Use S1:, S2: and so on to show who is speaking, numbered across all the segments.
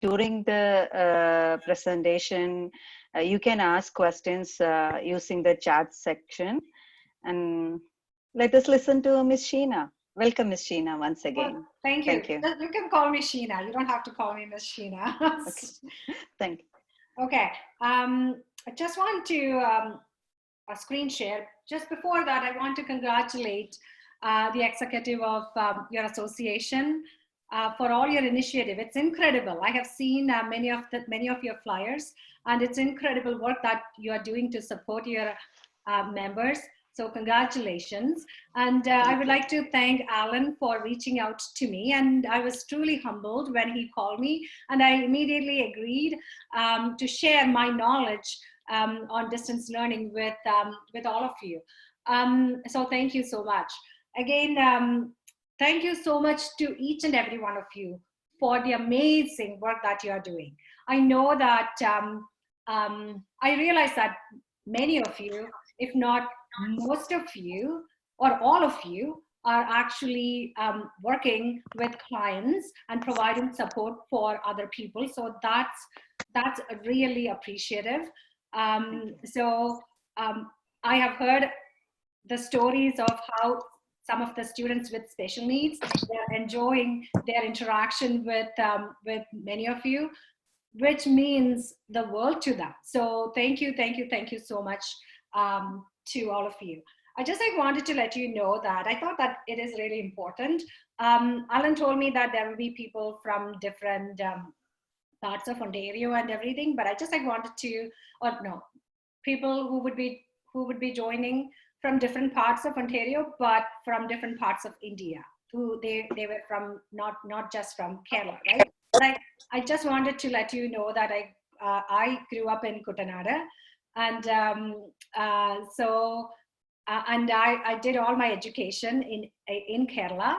S1: during the presentation, you can ask questions using the chat section. And let us listen to Miss Sheena. Welcome, Miss Sheena, once
S2: Well,
S1: again.
S2: thank you.
S1: Thank you.
S2: You can call me Sheena. You don't have to call me Miss Sheena.
S1: Okay. Thank you.
S2: Okay. I just want to screen share. Just before that, I want to congratulate the executive of your association for all your initiative. It's incredible. I have seen many of your flyers, and it's incredible work that you are doing to support your members. So congratulations. And I would like to thank Alan for reaching out to me. And I was truly humbled when he called me, and I immediately agreed to share my knowledge on distance learning with all of you. So thank you so much. Again, thank you so much to each and every one of you for the amazing work that you are doing. I know that I realize that many of you, if not most of you, or all of you, are actually working with clients and providing support for other people. So that's really appreciative. I have heard the stories of how some of the students with special needs, they're enjoying their interaction with many of you, which means the world to them. So thank you so much to all of you. I wanted to let you know that I thought that it is really important. Alan told me that there will be people from different parts of Ontario and everything, but I wanted to, or no, people who would be joining from different parts of Ontario, but from different parts of India. Who they were from, not just from Kerala, right? But I just wanted to let you know that I grew up in Kutanada, and and I did all my education in Kerala,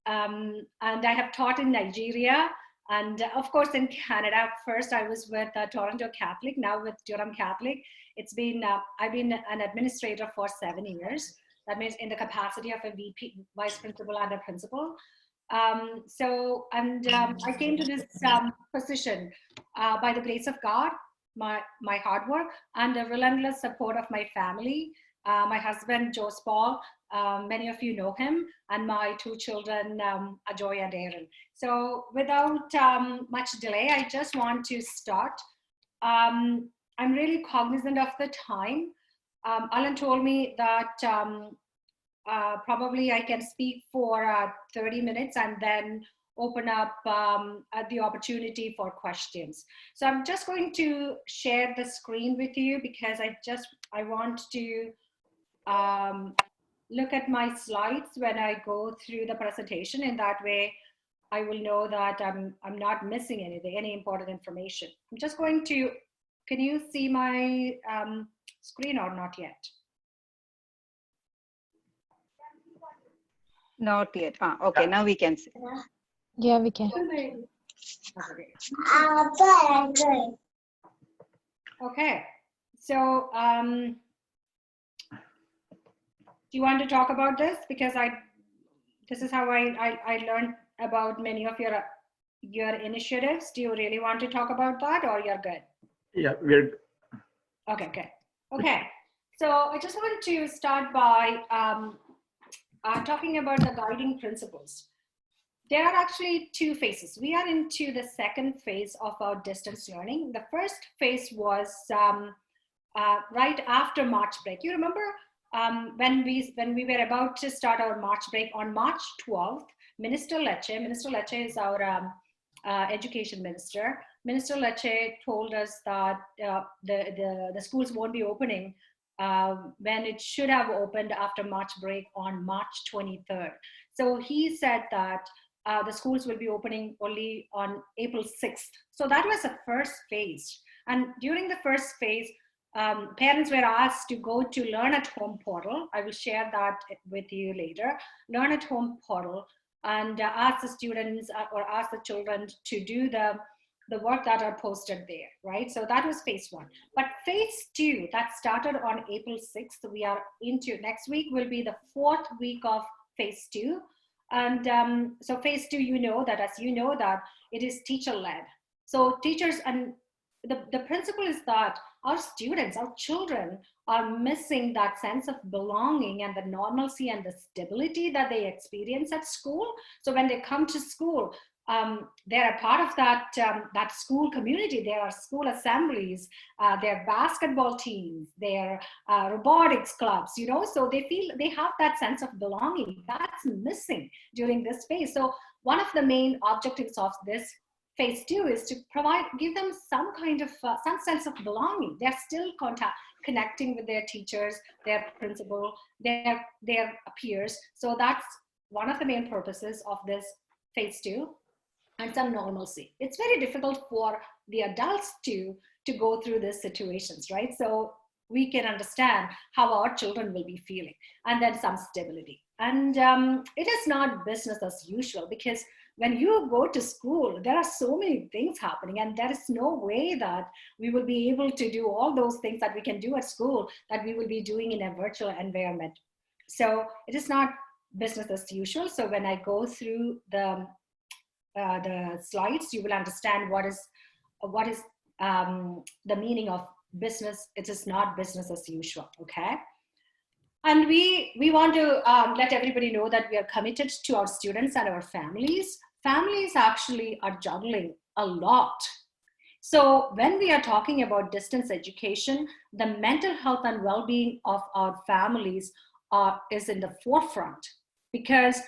S2: and I have taught in Nigeria, and of course in Canada. First I was with Toronto Catholic, now with Durham Catholic. It's been I've been an administrator for 7 years. That means in the capacity of a VP, vice principal, and a principal. I came to this position by the grace of God, my hard work, and the relentless support of my family. My husband, Jose Paul, many of you know him, and my 2 children, Ajoy and Aaron. So without much delay, I just want to start. I'm really cognizant of the time. Alan told me that probably I can speak for 30 minutes and then open up the opportunity for questions. So I'm just going to share the screen with you because I want to look at my slides when I go through the presentation. In that way, I will know that I'm not missing anything, any important information. I'm just going to, can you see my screen or not yet?
S1: Not yet. Okay, now we can see.
S3: Yeah, we can.
S2: Okay, so do you want to talk about this? Because this is how I learned about many of your initiatives. Do you really want to talk about that, or you're good?
S4: Yeah, we're
S2: okay. Good. Okay, so I just wanted to start by talking about the guiding principles. There are actually 2 phases. We are into the second phase of our distance learning. The first phase was right after March break. You remember when we were about to start our March break on March 12th, Minister Lecce is our education minister. Minister Lecce told us that the schools won't be opening when it should have opened after March break on March 23rd. So he said that the schools will be opening only on April 6th. So that was the first phase. And during the first phase, parents were asked to go to Learn at Home portal. I will share that with you later. Learn at Home portal, and ask the students or ask the children to do the work that are posted there, right? So that was phase 1. But phase 2, that started on April 6th, we are into next week, will be the 4th week of phase 2. And so phase 2, as you know that it is teacher-led. So teachers and the principle is that our students, our children are missing that sense of belonging and the normalcy and the stability that they experience at school. So when they come to school, they're a part of that school community. There are school assemblies, their basketball teams, their robotics clubs, so they feel they have that sense of belonging that's missing during this phase. So one of the main objectives of this phase 2 is to give them some kind of some sense of belonging. They're still connecting with their teachers, their principal, their peers. So that's one of the main purposes of this phase 2, and some normalcy. It's very difficult for the adults to go through these situations, right? So we can understand how our children will be feeling, and then some stability. And it is not business as usual, because when you go to school, there are so many things happening, and there is no way that we will be able to do all those things that we can do at school that we will be doing in a virtual environment. So it is not business as usual. So when I go through the slides, you will understand what is the meaning of business. It is not business as usual, okay? And we want to let everybody know that we are committed to our students and our families. Families actually are juggling a lot. So when we are talking about distance education, the mental health and well-being of our families is in the forefront, because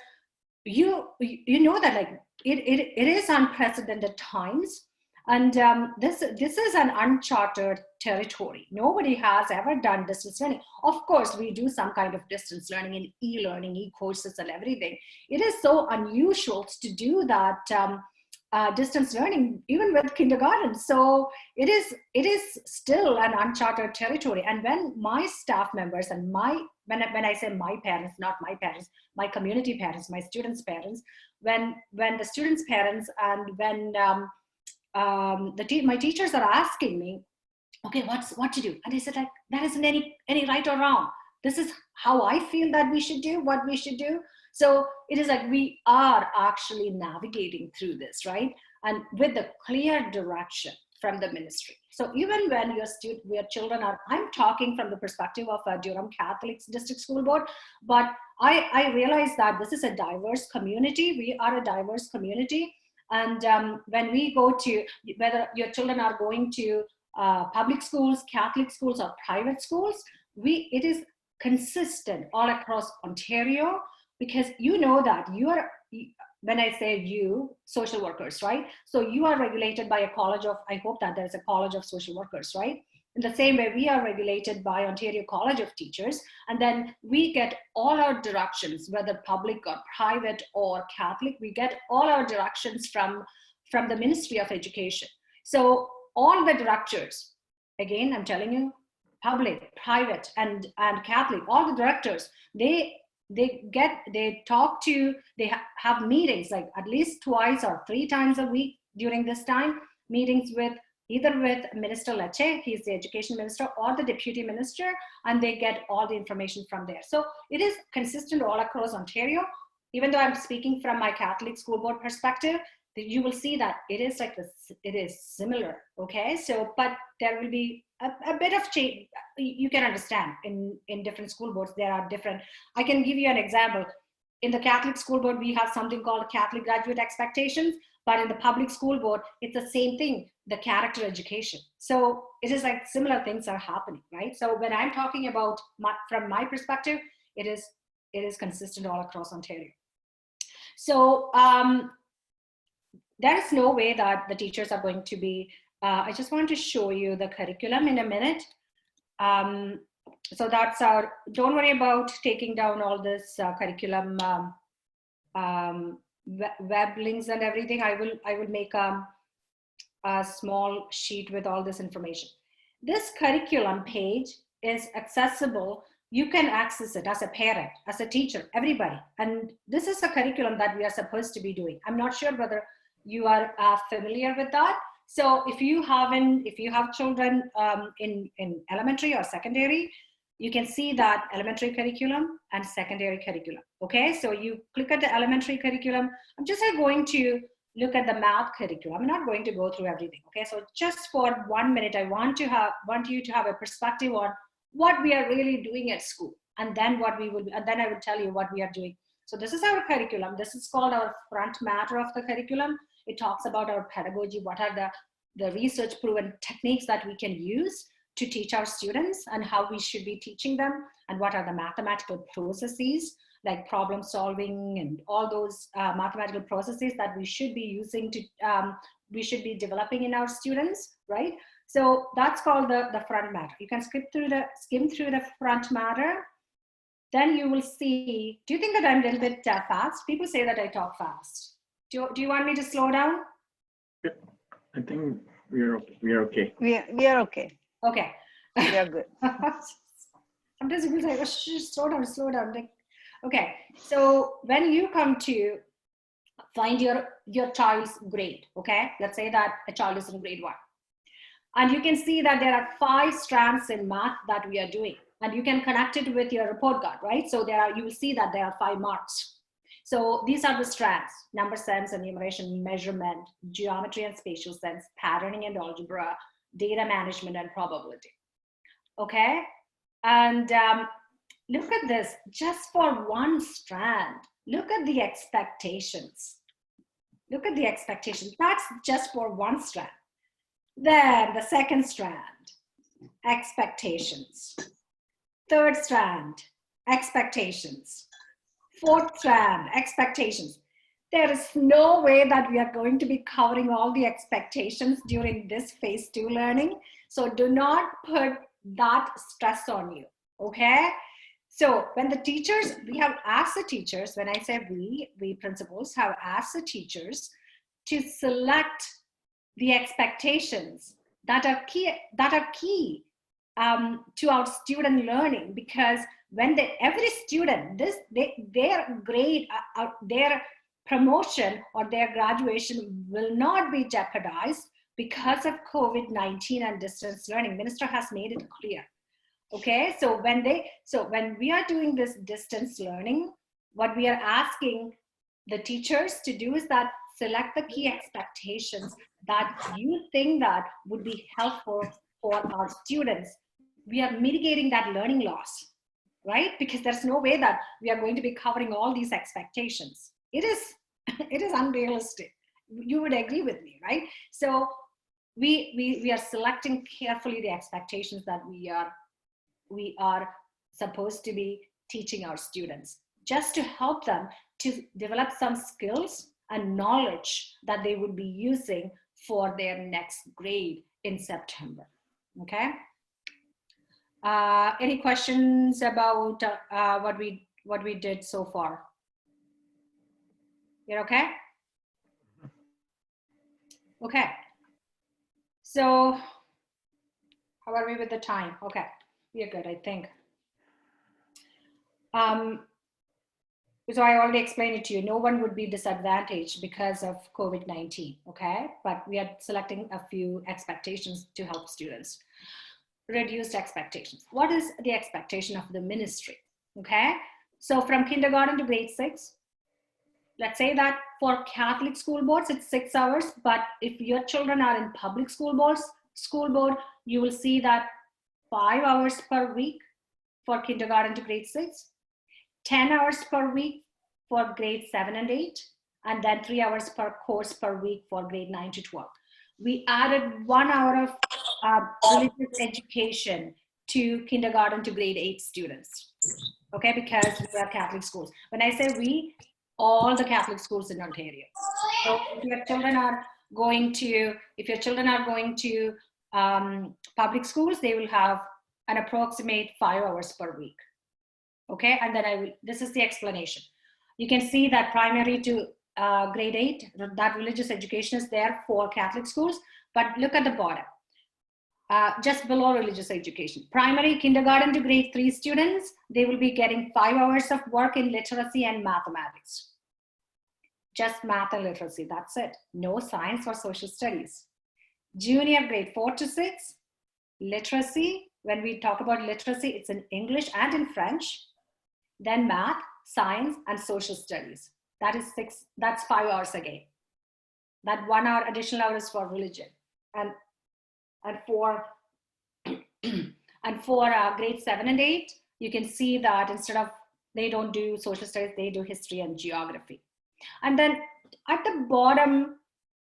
S2: you know that like it is unprecedented times. And this is an uncharted territory. Nobody has ever done distance learning. Of course, we do some kind of distance learning in e-learning, e-courses and everything. It is so unusual to do that distance learning, even with kindergarten. So it is still an uncharted territory. And when my staff members and when I say my parents, not my parents, my community parents, my students' parents, when the students' parents and when my teachers are asking me, okay, what to do? And I said, like, there isn't any right or wrong. This is how I feel that we should do, what we should do. So it is like we are actually navigating through this, right? And with the clear direction from the ministry. So even when your children are, I'm talking from the perspective of a Durham Catholic District School Board, but I realize that this is a diverse community. We are a diverse community. And when we go to, whether your children are going to public schools, Catholic schools, or private schools, it is consistent all across Ontario, because you know that when I say you, social workers, right? So you are regulated by a college of, I hope that there's a college of social workers, right? In the same way, we are regulated by Ontario College of Teachers, and then we get all our directions, whether public or private or Catholic, we get all our directions from the Ministry of Education. So all the directors, again, I'm telling you, public, private, and Catholic, all the directors, they have meetings like at least twice or 3 times a week during this time, meetings either with Minister Lecce, he's the education minister, or the deputy minister, and they get all the information from there. So it is consistent all across Ontario. Even though I'm speaking from my Catholic school board perspective, you will see that it is like this, it is similar, okay? So, but there will be a bit of change. You can understand in different school boards, there are different. I can give you an example. In the Catholic school board, we have something called Catholic graduate expectations, but in the public school board, it's the same thing, the character education. So it is like similar things are happening, right? So when I'm talking about from my perspective, it is consistent all across Ontario. So there is no way that the teachers are going to be, I just want to show you the curriculum in a minute. So that's our, don't worry about taking down all this curriculum web links and everything. I will make a small sheet with all this information. This curriculum page is accessible. You can access it as a parent, as a teacher, everybody. And this is a curriculum that we are supposed to be doing. I'm not sure whether you are familiar with that. So if you have children in elementary or secondary, you can see that elementary curriculum and secondary curriculum. Okay, so you click at the elementary curriculum. I'm just going to look at the math curriculum. I'm not going to go through everything. Okay, so just for 1 minute, I want you to have a perspective on what we are really doing at school, and then then I will tell you what we are doing. So this is our curriculum. This is called our front matter of the curriculum. It talks about our pedagogy. What are the research proven techniques that we can use to teach our students, and how we should be teaching them, and what are the mathematical processes like problem solving and all those mathematical processes that we should be using to we should be developing in our students, right? So that's called the front matter. You can skim through the front matter. Then you will see, do you think that I'm a little bit fast? People say that I talk fast. Do you want me to slow down?
S4: I think we are okay.
S1: We are okay.
S2: Okay.
S1: We are good.
S2: Sometimes people say, oh, slow down. Like, okay. So when you come to find your child's grade, okay? Let's say that a child is in grade 1. And you can see that there are 5 strands in math that we are doing. And you can connect it with your report card, right? So you will see that there are 5 marks. So these are the strands: number sense, enumeration, measurement, geometry and spatial sense, patterning and algebra, data management and probability. Okay? And look at this, just for one strand, look at the expectations. Look at the expectations. That's just for one strand. Then the second strand, expectations. Third strand, expectations. Fourth strand, expectations. There is no way that we are going to be covering all the expectations during this phase 2 learning. So do not put that stress on you, okay? So when the teachers, we have asked the teachers, when I say we principals have asked the teachers to select the expectations that are key to our student learning, because when every student, their grade, their promotion or their graduation will not be jeopardized because of COVID-19 and distance learning. Minister has made it clear. Okay, so when we are doing this distance learning, what we are asking the teachers to do is that select the key expectations that you think that would be helpful for our students. We are mitigating that learning loss, right? Because there's no way that we are going to be covering all these expectations. It is unrealistic. You would agree with me, right? So we are selecting carefully the expectations that we are supposed to be teaching our students, just to help them to develop some skills and knowledge that they would be using for their next grade in September. Okay. Any questions about what we did so far? You're okay? Okay. So how are we with the time? Okay, we're good, I think. So I already explained it to you. No one would be disadvantaged because of COVID-19, okay? But we are selecting a few expectations to help students. Reduced expectations. What is the expectation of the ministry, okay? So from kindergarten to grade 6, let's say that for Catholic school boards, it's 6 hours, but if your children are in public school board, you will see that 5 hours per week for kindergarten to grade 6, 10 hours per week for grade 7 and 8, and then 3 hours per course per week for grade 9 to 12. We added 1 hour of religious education to kindergarten to grade 8 students, okay, because we are Catholic schools. When I say we, all the Catholic schools in Ontario. So if your children are going to public schools, they will have an approximate 5 hours per week. Okay, and then this is the explanation. You can see that primary to grade 8, that religious education is there for Catholic schools, but look at the bottom, just below religious education. Primary kindergarten to grade 3 students, they will be getting 5 hours of work in literacy and mathematics. Just math and literacy, that's it. No science or social studies. Junior grade 4 to 6, literacy. When we talk about literacy, it's in English and in French. Then math, science, and social studies. That's 5 hours again. That 1 hour additional hour is for religion. And for and for grade 7 and 8, you can see that instead of, they don't do social studies, they do history and geography. And then at the bottom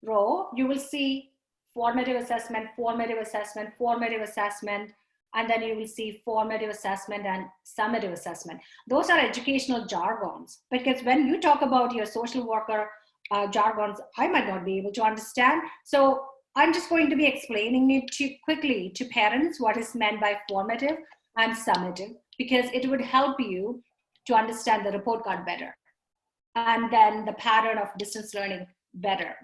S2: row, you will see formative assessment, formative assessment, formative assessment, and then you will see formative assessment and summative assessment. Those are educational jargons, because when you talk about your social worker jargons, I might not be able to understand. So I'm just going to be explaining it quickly to parents what is meant by formative and summative, because it would help you to understand the report card better. And then the pattern of distance learning better.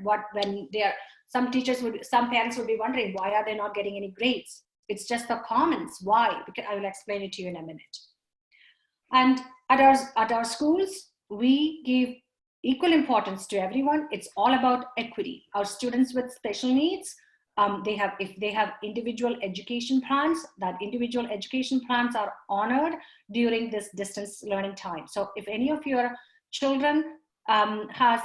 S2: Some parents would be wondering, why are they not getting any grades? It's just the comments. Why? Because I will explain it to you in a minute. And at our schools, we give equal importance to everyone. It's all about equity. Our students with special needs, if they have individual education plans, that individual education plans are honored during this distance learning time. So if any of your children has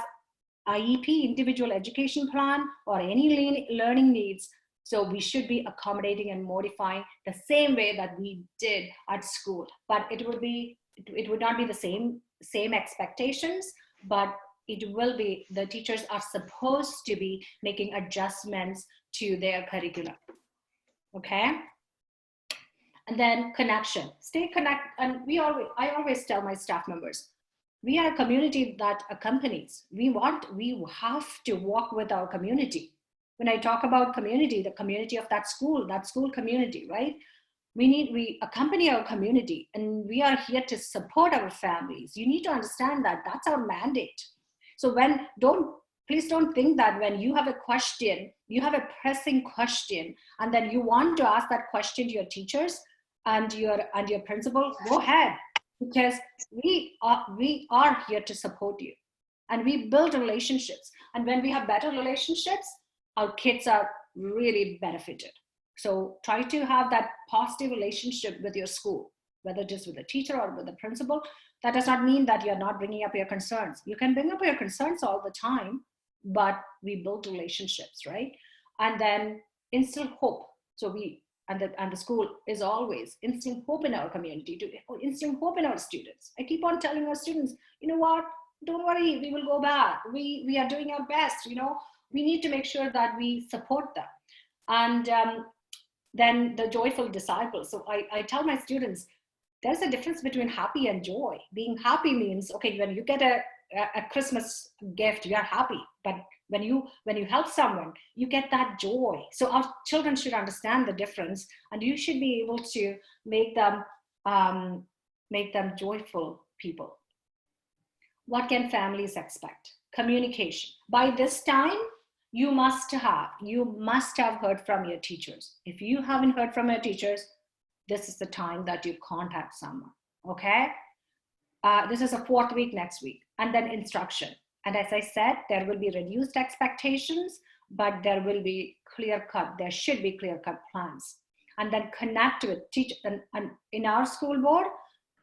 S2: IEP, individual education plan, or any learning needs, so we should be accommodating and modifying the same way that we did at school. But it would not be the same expectations, but it will be, the teachers are supposed to be making adjustments to their curriculum. Okay? And then connection, stay connected. And I always tell my staff members, we are a community that accompanies. We have to walk with our community. When I talk about community, the community of that school community, right? We accompany our community, and we are here to support our families. You need to understand that that's our mandate. So please don't think that when you have a question, you have a pressing question, and then you want to ask that question to your teachers and your principal, go ahead, because we are here to support you, and we build relationships. And when we have better relationships, our kids are really benefited. So try to have that positive relationship with your school, whether it is with a teacher or with the principal. That does not mean that you're not bringing up your concerns. You can bring up your concerns all the time, but we build relationships, right? And then instill hope. So the school is always instilling hope in our community, instilling hope in our students. I keep on telling our students, you know what, don't worry, we will go back. We are doing our best, we need to make sure that we support them. And then the joyful disciples. So I tell my students, there's a difference between happy and joy. Being happy means, okay, when you get a Christmas gift, you're happy. But when you help someone, you get that joy. So our children should understand the difference, and you should be able to make them joyful people. What can families expect? Communication. By this time, you must have heard from your teachers. If you haven't heard from your teachers, this is the time that you contact someone, okay? This is a 4th week next week. And then instruction. And as I said, there will be reduced expectations, but there should be clear-cut plans. And then connect with teachers. And in our school board,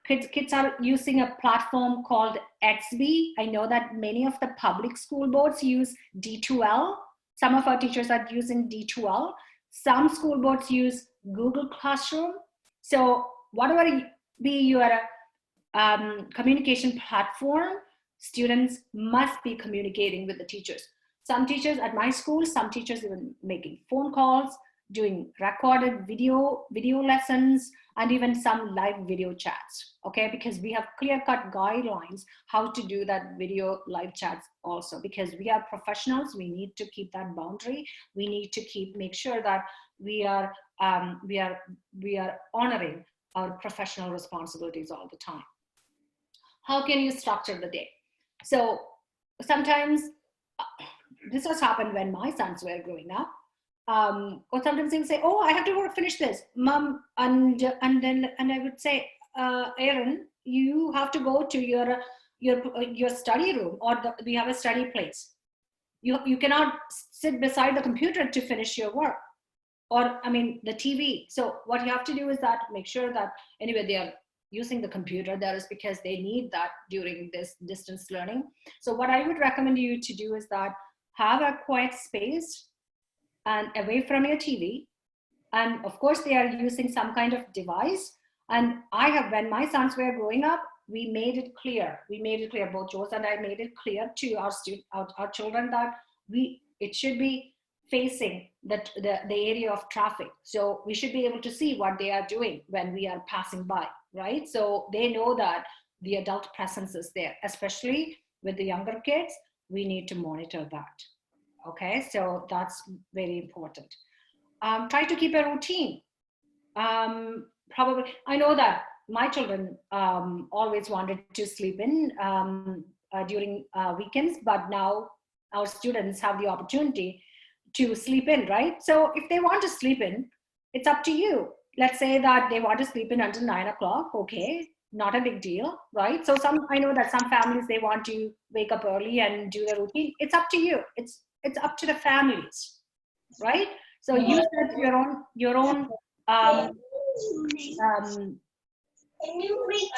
S2: kids are using a platform called XB. I know that many of the public school boards use D2L. Some of our teachers are using D2L. Some school boards use Google Classroom. So whatever be your communication platform, students must be communicating with the teachers. Some teachers at my school, some teachers even making phone calls, doing recorded video lessons, and even some live video chats, okay? Because we have clear-cut guidelines how to do that video live chats also, because we are professionals. We need to keep that boundary. We need to make sure that we are honoring our professional responsibilities all the time. How can you structure the day? So sometimes this has happened when my sons were growing up. Or sometimes they say, oh, I have to finish this, Mom, and I would say, Aaron, you have to go to your study room, or we have a study place. You cannot sit beside the computer to finish your work, or the TV. So what you have to do is that make sure that anyway they are using the computer. That is because they need that during this distance learning. So what I would recommend you to do is that have a quiet space and away from your TV. And of course, they are using some kind of device. And when my sons were growing up, we made it clear. Both Jose and I made it clear to our children that it should be facing the area of traffic. So we should be able to see what they are doing when we are passing by, right? So they know that the adult presence is there, especially with the younger kids. We need to monitor that. Okay, so that's very important. Try to keep a routine. Probably, I know that my children always wanted to sleep in during weekends, but now our students have the opportunity to sleep in, right? So if they want to sleep in, it's up to you. Let's say that they want to sleep in until 9 o'clock, okay, not a big deal, right? So I know that some families, they want to wake up early and do the routine. It's up to you. It's up to the families, right? So you set your own
S5: Can you read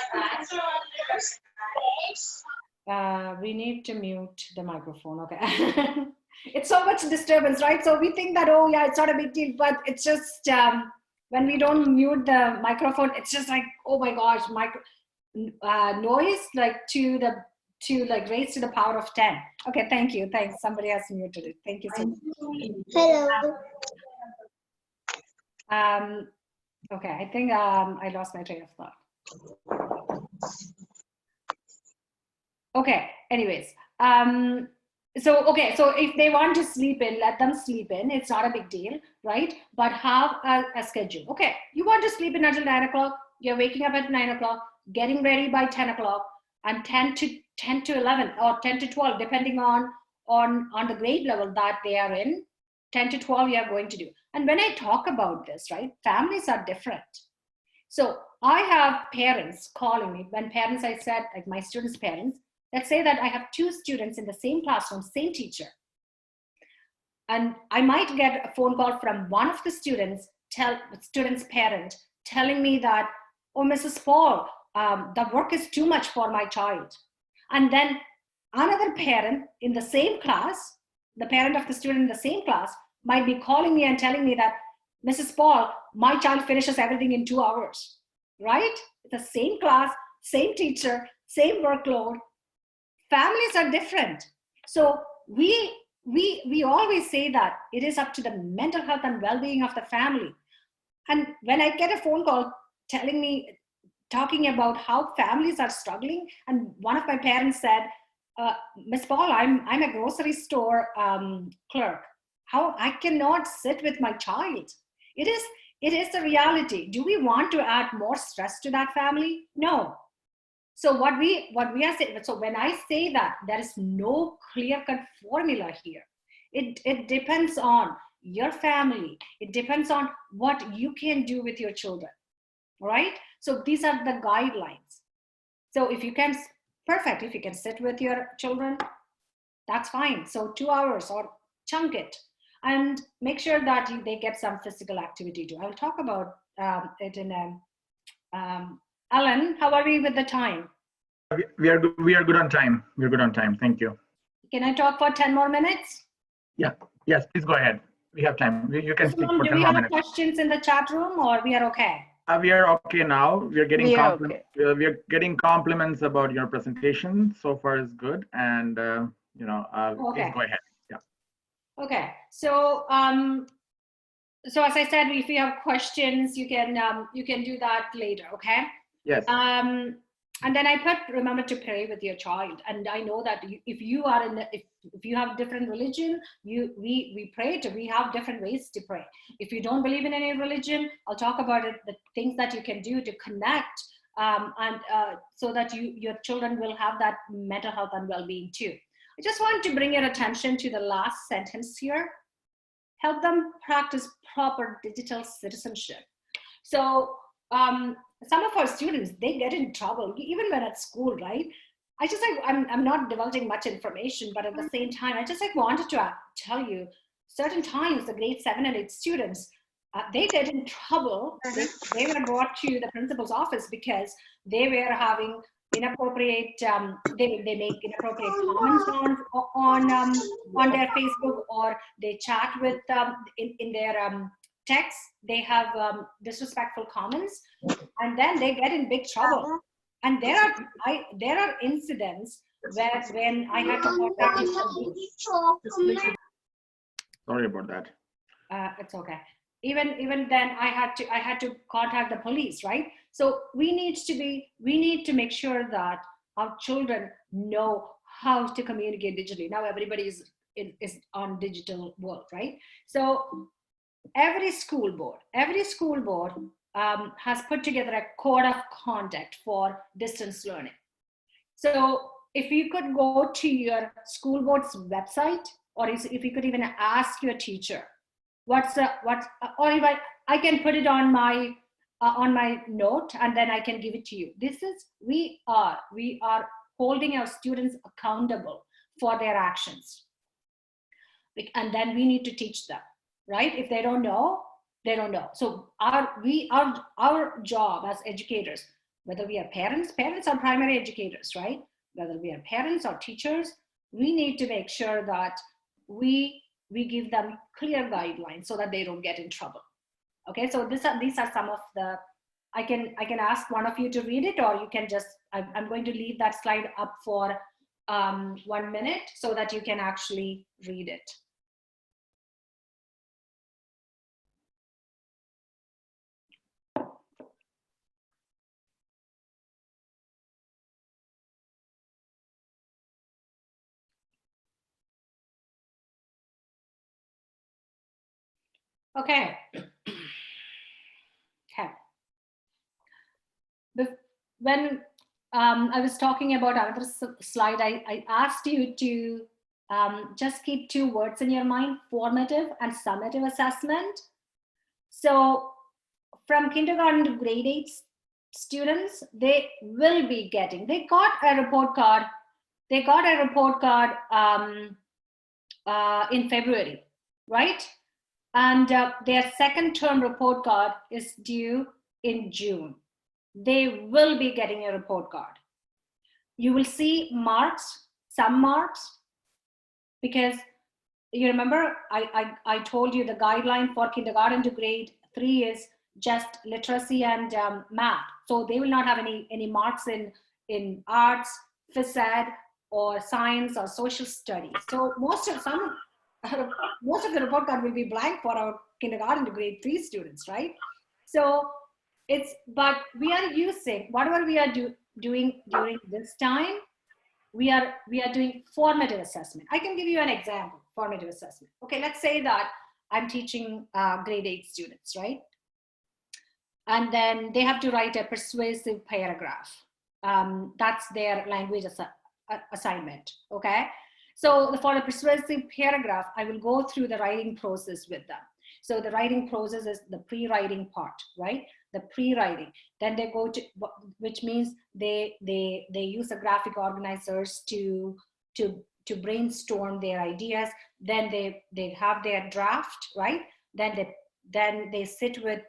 S2: we need to mute the microphone, okay. It's so much disturbance, right? So we think that, oh yeah, it's not a big deal, but it's just when we don't mute the microphone, it's just like, oh my gosh, noise like raised to the power of 10. Okay, thank you. Thanks. Somebody has muted it. Thank you so much.
S5: Hello.
S2: Okay, I think I lost my train of thought. Okay, anyways. So if they want to sleep in, let them sleep in. It's not a big deal, right? But have a schedule. Okay, you want to sleep in until 9 o'clock. You're waking up at 9 o'clock, getting ready by 10 o'clock, and 10 to 11 or 10 to 12, depending on the grade level that they are in. 10 to 12, you are going to do. And when I talk about this, right, families are different. So I have parents calling me. When parents, I said, like my students' parents, let's say that I have 2 students in the same classroom, same teacher. And I might get a phone call from one of the students' parent telling me that, oh, Mrs. Paul, the work is too much for my child. And then another parent in the same class, the parent of the student in the same class, might be calling me and telling me that, Mrs. Paul, my child finishes everything in 2 hours, right? The same class, same teacher, same workload. Families are different. So we always say that it is up to the mental health and well-being of the family. And when I get a phone call talking about how families are struggling, and one of my parents said, Miss Paul, I'm a grocery store clerk. How I cannot sit with my child. It is the reality. Do we want to add more stress to that family? No. So what we are saying, so when I say that there is no clear-cut formula here, it depends on your family. It depends on what you can do with your children, right? So these are the guidelines. So if you can, perfect. If you can sit with your children, that's fine. So 2 hours or chunk it. And make sure that they get some physical activity too. I'll talk about it in Alan, how are we with the time?
S4: We are good on time. We're good on time. Thank you.
S2: Can I talk for 10 more minutes?
S4: Yeah. Yes, please go ahead. We have time. You can speak for 10 more minutes.
S2: Do we have questions in the chat room, or we are okay?
S4: We are okay now. We are getting we are getting compliments about your presentation. So far is good. And okay. Please go ahead. Yeah.
S2: Okay. So so as I said, if you have questions, you can do that later. Okay.
S4: Yes.
S2: And then I remember to pray with your child. And I know that if you are if you have different religion, we pray we have different ways to pray. If you don't believe in any religion, I'll talk about it, the things that you can do to connect so that your children will have that mental health and well-being too. I just want to bring your attention to the last sentence here. Help them practice proper digital citizenship. So some of our students, they get in trouble, even when at school, right? I'm not divulging much information, but at the same time, I just wanted to tell you, certain times the grade 7 and 8 students, they get in trouble. They were brought to the principal's office because they were having inappropriate, they make inappropriate comments on their Facebook, or they chat with in their text, they have disrespectful comments, and then they get in big trouble. And there are incidents where when I had to contact
S4: Sorry about that.
S2: it's okay. Even then I had to contact the police, right? So we need to make sure that our children know how to communicate digitally. Now everybody is on digital world, right? So every school board has put together a code of conduct for distance learning. So if you could go to your school board's website, or if you could even ask your teacher, or if I can put it on my note, and then I can give it to you. We are holding our students accountable for their actions, and then we need to teach them, right? If they don't know, they don't know. So our job as educators, whether we are parents are primary educators, right? Whether we are parents or teachers, we need to make sure that we give them clear guidelines so that they don't get in trouble. Okay, so these are some of the, I can ask one of you to read it, or you can just, I'm going to leave that slide up for 1 minute so that you can actually read it. Okay. Okay. When I was talking about another slide, I asked you to just keep 2 words in your mind: formative and summative assessment. So from kindergarten to grade 8 students, they got a report card. They got a report card in February, right? And their second term report card is due in June. They will be getting a report card. You will see marks, some marks, because you remember I told you the guideline for kindergarten to grade 3 is just literacy and math. So they will not have any marks in arts, phys ed, or science, or social studies. So most of the report card will be blank for our kindergarten to grade 3 students, right? So but we are using whatever we are doing during this time. We are doing formative assessment. I can give you an example. Formative assessment. Okay, let's say that I'm teaching grade 8 students, right? And then they have to write a persuasive paragraph. That's their language assignment. Okay. So for the persuasive paragraph, I will go through the writing process with them. So the writing process is the pre-writing part, right? The pre-writing. Then they go to, which means they use the graphic organizers to brainstorm their ideas. Then they have their draft, right? Then they sit with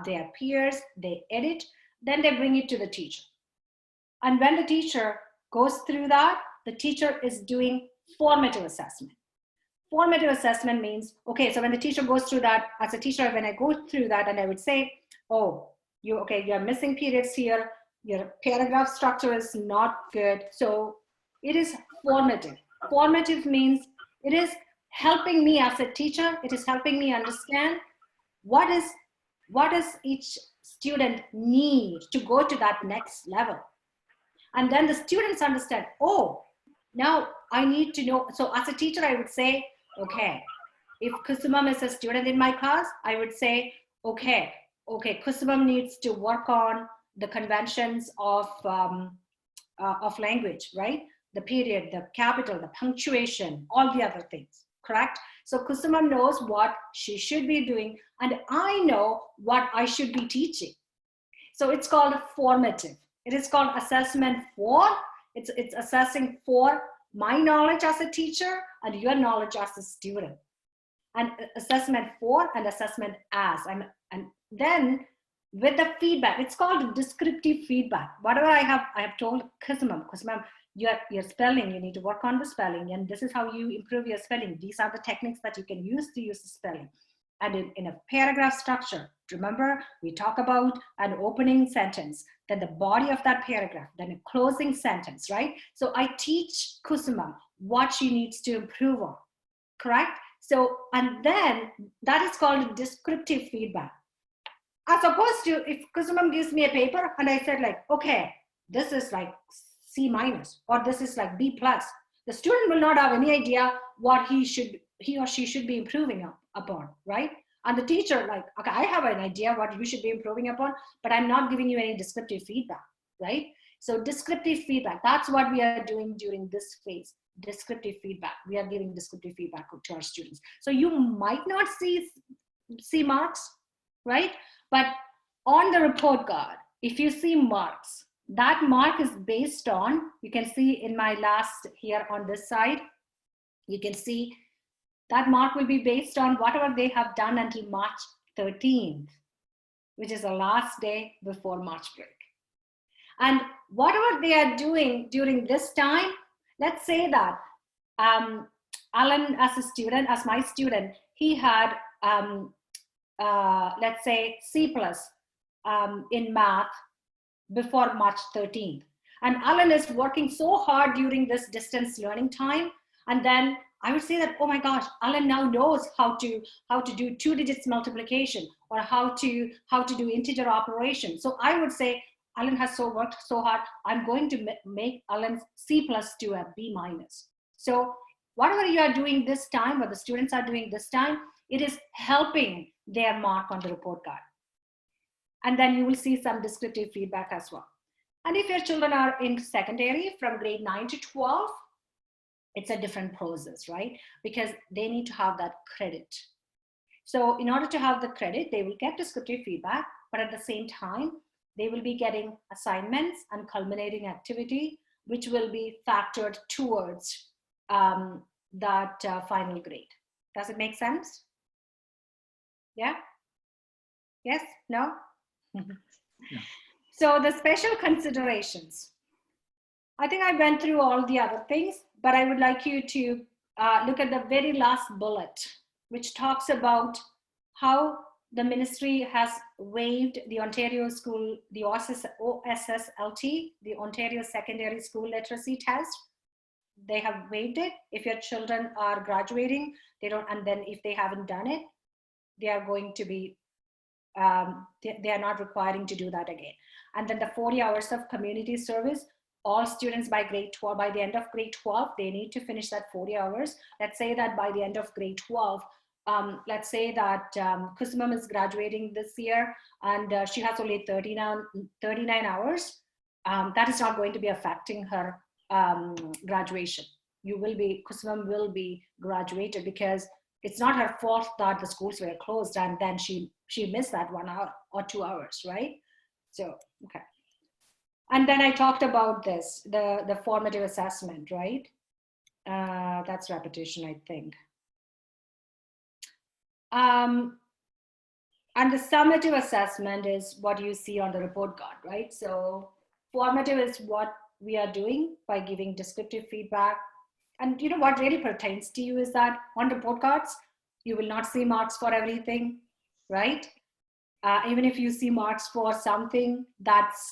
S2: their peers, they edit, then they bring it to the teacher. And when the teacher goes through that, the teacher is doing formative assessment. Formative assessment means, okay, so when the teacher goes through that, as a teacher, when I go through that and I would say, oh, you're missing periods here, your paragraph structure is not good. So it is formative. Formative means it is helping me as a teacher, it is helping me understand what does each student need to go to that next level. And then the students understand, oh, now I need to know. So as a teacher, I would say, okay, if Kusumam is a student in my class, I would say, okay, Kusumam needs to work on the conventions of language, right? The period, the capital, the punctuation, all the other things, correct? So Kusumam knows what she should be doing, and I know what I should be teaching. So it's called formative. It is called assessment for, it's assessing for my knowledge as a teacher and your knowledge as a student. And assessment for and assessment as. And then with the feedback. It's called descriptive feedback. Whatever I have told Kusamam, your spelling, you need to work on the spelling, and this is how you improve your spelling. These are the techniques that you can use to use the spelling. And in a paragraph structure, remember, we talk about an opening sentence, then the body of that paragraph, then a closing sentence, right? So I teach Kusuma what she needs to improve on, correct? So, and then that is called descriptive feedback. As opposed to if Kusumam gives me a paper and I said like, okay, this is like C minus, or this is like B plus, the student will not have any idea what he or she should be improving upon, right? And the teacher like, okay, I have an idea what you should be improving upon, but I'm not giving you any descriptive feedback, right? So descriptive feedback, that's what we are doing during this phase. Descriptive feedback. We are giving descriptive feedback to our students. So you might not see marks, right? But on the report card, if you see marks, that mark is based on, you can see in my last here on this side, you can see that mark will be based on whatever they have done until March 13th, which is the last day before March break. And whatever they are doing during this time, let's say that Alan as a student, as my student, he had, let's say C plus in math before March 13th. And Alan is working so hard during this distance learning time. And then I would say that, oh my gosh, Alan now knows how to do 2 digits multiplication, or how to do integer operation. So I would say Alan has worked so hard. I'm going to make Alan's C plus to a B minus. So whatever you are doing this time, or the students are doing this time, it is helping their mark on the report card. And then you will see some descriptive feedback as well. And if your children are in secondary from grade 9 to 12, it's a different process, right? Because they need to have that credit. So in order to have the credit, they will get descriptive feedback, but at the same time, they will be getting assignments and culminating activity, which will be factored towards that final grade. Does it make sense? Yeah? Yes? No?
S4: Yeah.
S2: So the special considerations. I think I went through all the other things, but I would like you to look at the very last bullet, which talks about how the ministry has waived the Ontario School, the OSSLT, the Ontario Secondary School Literacy Test. They have waived it. If your children are graduating, they don't, and then if they haven't done it, they are going to be, they are not requiring to do that again. And then the 40 hours of community service, all students by grade 12, by the end of grade 12, they need to finish that 40 hours. Let's say that by the end of grade 12, let's say that Kusumam is graduating this year and she has only 39 hours. That is not going to be affecting her graduation. Kusumam will be graduated because it's not her fault that the schools were closed and then she missed that 1 hour or 2 hours, right? So, okay. And then I talked about this, the formative assessment, right? That's repetition, I think. And the summative assessment is what you see on the report card, right? So formative is what we are doing by giving descriptive feedback. And you know what really pertains to you is that on report cards, you will not see marks for everything, right? Even if you see marks for something, that's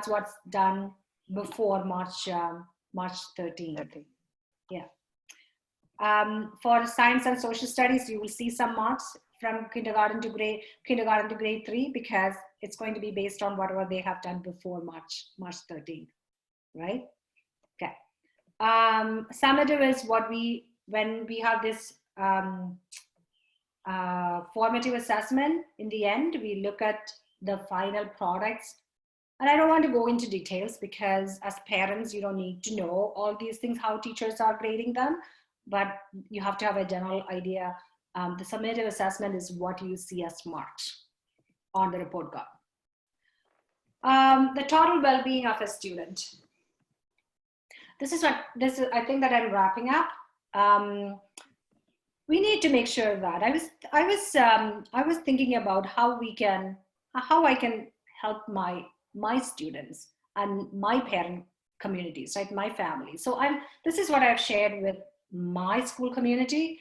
S2: what's done before March 13th. Yeah. For science and social studies, you will see some marks from kindergarten to grade 3 because it's going to be based on whatever they have done before March 13th, right? Okay. Summative is when we have this formative assessment. In the end, we look at the final products. And I don't want to go into details because as parents, you don't need to know all these things, how teachers are grading them, but you have to have a general idea. The summative assessment is what you see as marks on the report card. The total well-being of a student. This is I think that I'm wrapping up. We need to make sure that I was thinking about how we can how I can help my students and my parent communities, right? My family. So this is what I've shared with my school community: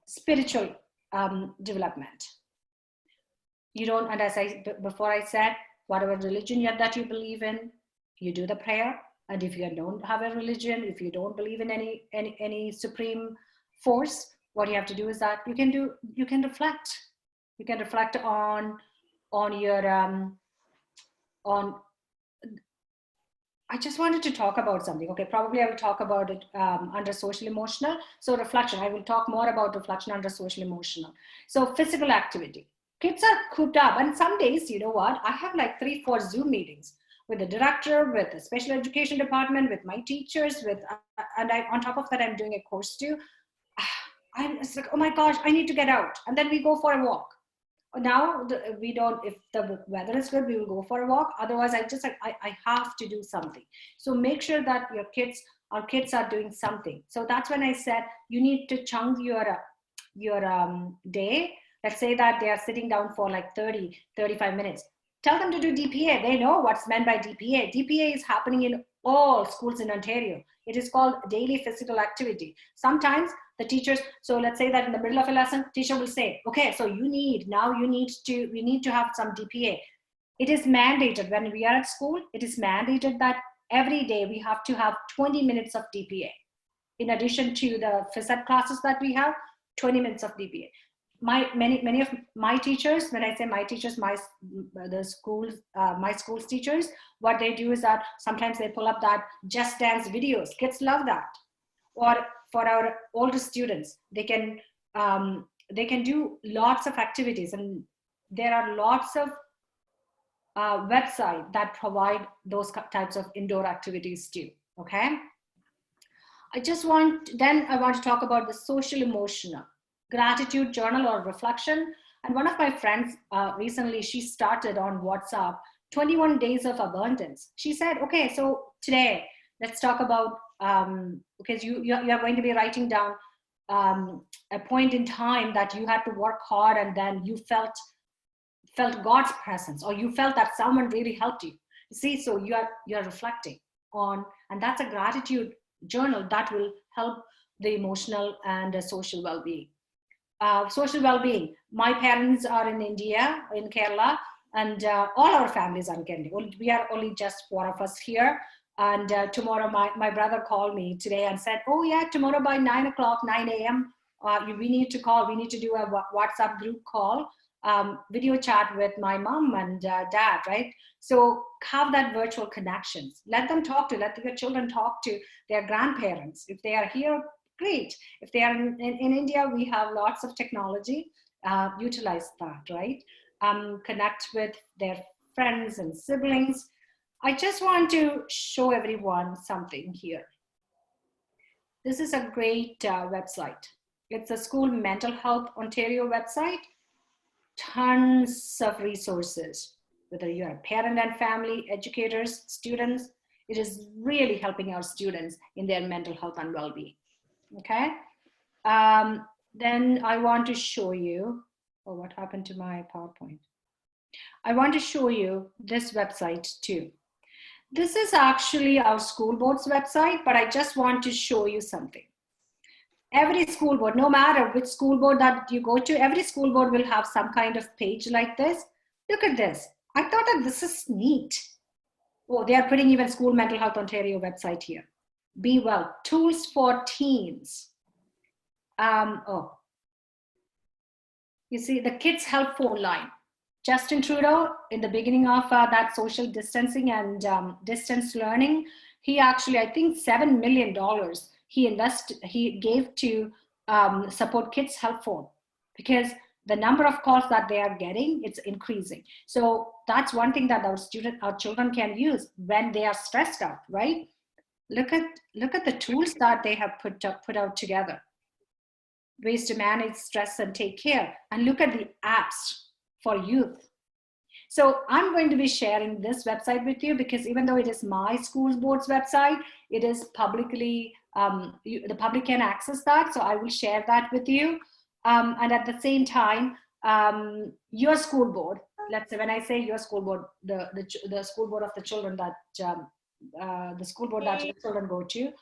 S2: spiritual development. You don't, and as before I said, whatever religion that you believe in, you do the prayer. And if you don't have a religion, if you don't believe in any supreme force, what you have to do is that you can reflect. You can reflect on your on. I just wanted to talk about something. Okay, probably I will talk about it under social emotional. So reflection, I will talk more about reflection under social emotional. So physical activity. Kids are cooped up, and some days, you know what? I have like 3-4 Zoom meetings with the director, with the special education department, with my teachers, and on top of that, I'm doing a course too. It's like, oh my gosh, I need to get out. And then we go for a walk. Now we don't, if the weather is good, we will go for a walk. Otherwise, I have to do something. So make sure that our kids are doing something. So that's when I said, you need to chunk your day. Let's say that they are sitting down for like 30-35 minutes. Tell them to do DPA. They know what's meant by DPA. DPA is happening in all schools in Ontario. It is called daily physical activity. Sometimes the teachers, so let's say that in the middle of a lesson, teacher will say, okay, so we need to have some DPA. It is mandated when we are at school, it is mandated that every day we have to have 20 minutes of DPA. In addition to the phys ed classes that we have, 20 minutes of DPA. Many of my teachers, when I say my teachers, my school's teachers, what they do is that sometimes they pull up that Just Dance videos. Kids love that. Or for our older students, they can do lots of activities, and there are lots of websites that provide those types of indoor activities too. Okay. I want to talk about the social emotional. Gratitude journal or reflection. And one of my friends recently, she started on WhatsApp 21 days of abundance. She said, okay, so today let's talk about, because you are going to be writing down a point in time that you had to work hard and then you felt God's presence, or you felt that someone really helped you. See, so you are reflecting on, and that's a gratitude journal that will help the emotional and social well-being. Social well-being. My parents are in India, in Kerala, and all our families are in Kerala. We are only just 4 of us here. And tomorrow, my brother called me today and said, oh yeah, tomorrow by 9 a.m., we need to call. We need to do a WhatsApp group call, video chat with my mom and dad, right? So have that virtual connections. Let your children talk to their grandparents. If they are here, great. If they are in India, we have lots of technology. Utilize that, right? Connect with their friends and siblings. I just want to show everyone something here. This is a great website. It's a School Mental Health Ontario website. Tons of resources, whether you're a parent and family, educators, students. It is really helping our students in their mental health and well-being. Okay, then I want to show you, what happened to my PowerPoint? I want to show you this website too. This is actually our school board's website, but I just want to show you something. Every school board, no matter which school board that you go to, every school board will have some kind of page like this. Look at this. I thought that this is neat. Oh, they are putting even School Mental Health Ontario website here. Be Well, tools for teens. You see the kids help phone line. Justin Trudeau, in the beginning of that social distancing and distance learning, he actually, I think $7 million he gave to support kids help phone, because the number of calls that they are getting, it's increasing. So that's one thing that our children can use when they are stressed out, right? Look at the tools that they have put out together. Ways to manage stress and take care. And look at the apps for youth. So I'm going to be sharing this website with you, because even though it is my school board's website, it is publicly, the public can access that. So I will share that with you. And at the same time, your school board, let's say when I say your school board, the school board of the children that the school board that the children go to,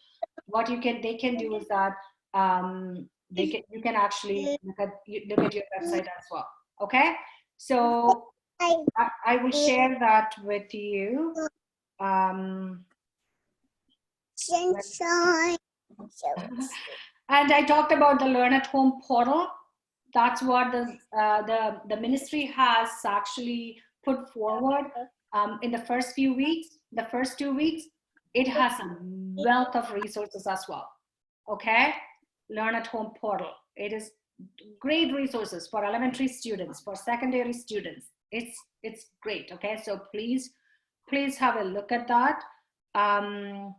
S2: what they can do is that you can actually look at your website as well. Okay, so I will share that with you. And I talked about the Learn at Home portal. That's what the ministry has actually put forward in the first few weeks. The first 2 weeks, it has a wealth of resources as well. Okay, Learn at Home portal. It is great resources for elementary students, for secondary students. It's great. Okay, so please have a look at that. And